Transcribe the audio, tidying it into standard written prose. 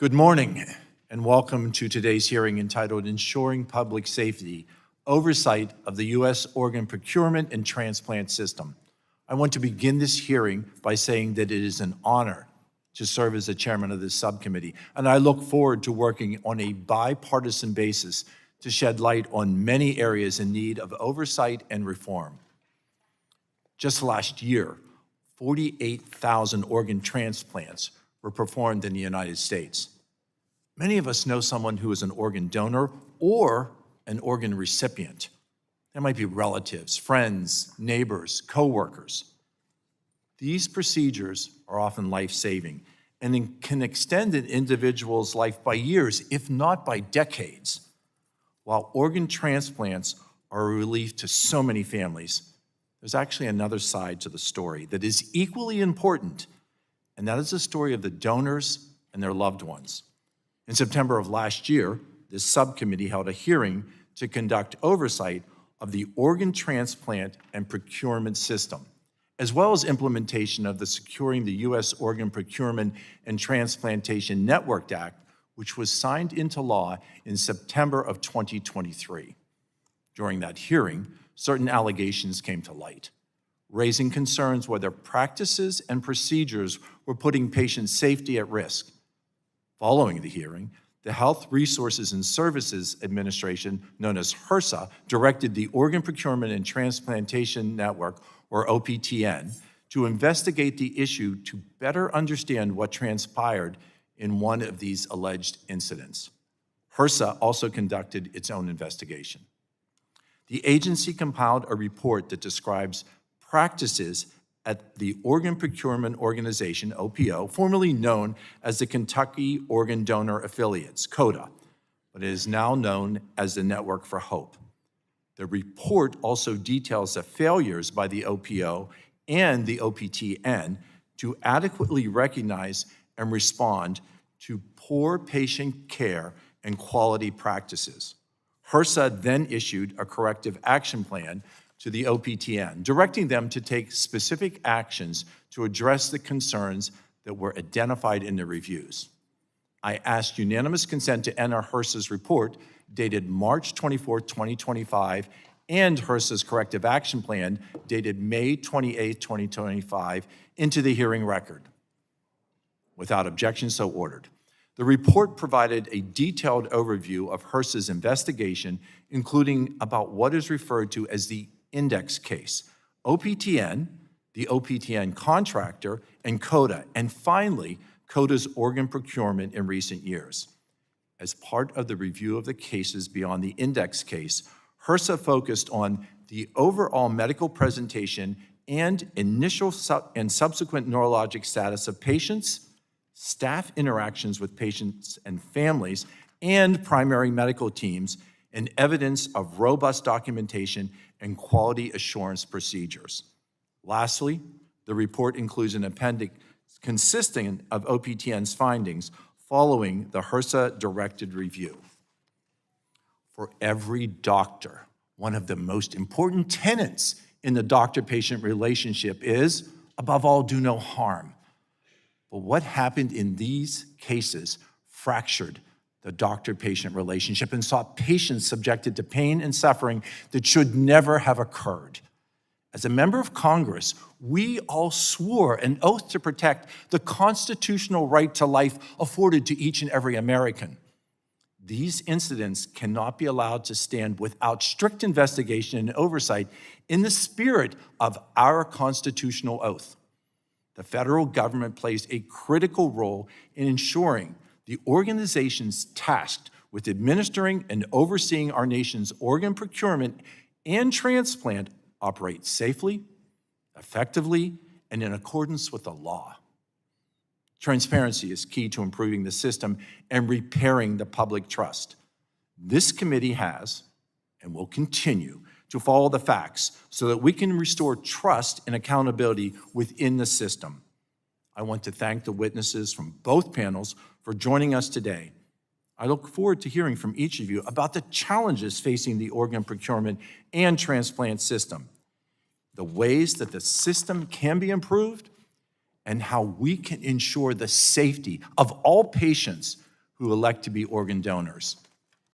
Good morning, and welcome to today's hearing entitled Ensuring Public Safety, Oversight of the U.S. Organ Procurement and Transplant System. I want to begin this hearing by saying that it is an honor to serve as the chairman of this subcommittee, and I look forward to working on a bipartisan basis to shed light on many areas in need of oversight and reform. Just last year, 48,000 organ transplants were performed in the United States. Many of us know someone who is an organ donor or an organ recipient. There might be relatives, friends, neighbors, coworkers. These procedures are often life-saving and can extend an individual's life by years, if not by decades. While organ transplants are a relief to so many families, there's actually another side to the story that is equally important, and that is the story of the donors and their loved ones. In September of last year, this subcommittee held a hearing to conduct oversight of the organ transplant and procurement system, as well as implementation of the Securing the U.S. Organ Procurement and Transplantation Network Act, which was signed into law in September of 2023. During that hearing, certain allegations came to light, raising concerns whether practices and procedures were putting patient safety at risk. Following the hearing, the Health Resources and Services Administration, known as HERSA, directed the Organ Procurement and Transplantation Network, or OPTN, to investigate the issue to better understand what transpired in one of these alleged incidents. HERSA also conducted its own investigation. The agency compiled a report that describes practices at the Organ Procurement Organization, OPO, formerly known as the Kentucky Organ Donor Affiliates, CODA, but it is now known as the Network for Hope. The report also details the failures by the OPO and the OPTN to adequately recognize and respond to poor patient care and quality practices. HERSA then issued a corrective action plan to the OPTN, directing them to take specific actions to address the concerns that were identified in the reviews. I asked unanimous consent to enter HERSA's report, dated March 24, 2025, and HERSA's corrective action plan, dated May 28, 2025, into the hearing record. Without objection, so ordered. The report provided a detailed overview of HERSA's investigation, including about what is referred to as the index case, OPTN, the OPTN contractor, and CODA, and finally, CODA's organ procurement in recent years. As part of the review of the cases beyond the index case, HERSA focused on the overall medical presentation and initial and subsequent neurologic status of patients, staff interactions with patients and families, and primary medical teams, and evidence of robust documentation and quality assurance procedures. Lastly, the report includes an appendix consisting of OPTN's findings following the HERSA-directed review. For every doctor, one of the most important tenets in the doctor-patient relationship is, above all, do no harm. But what happened in these cases fractured the doctor-patient relationship and saw patients subjected to pain and suffering that should never have occurred. As a member of Congress, we all swore an oath to protect the constitutional right to life afforded to each and every American. These incidents cannot be allowed to stand without strict investigation and oversight in the spirit of our constitutional oath. The federal government plays a critical role in ensuring the organizations tasked with administering and overseeing our nation's organ procurement and transplant operate safely, effectively, and in accordance with the law. Transparency is key to improving the system and repairing the public trust. This committee has and will continue to follow the facts so that we can restore trust and accountability within the system. I want to thank the witnesses from both panels for joining us today. I look forward to hearing from each of you about the challenges facing the organ procurement and transplant system, the ways that the system can be improved, and how we can ensure the safety of all patients who elect to be organ donors.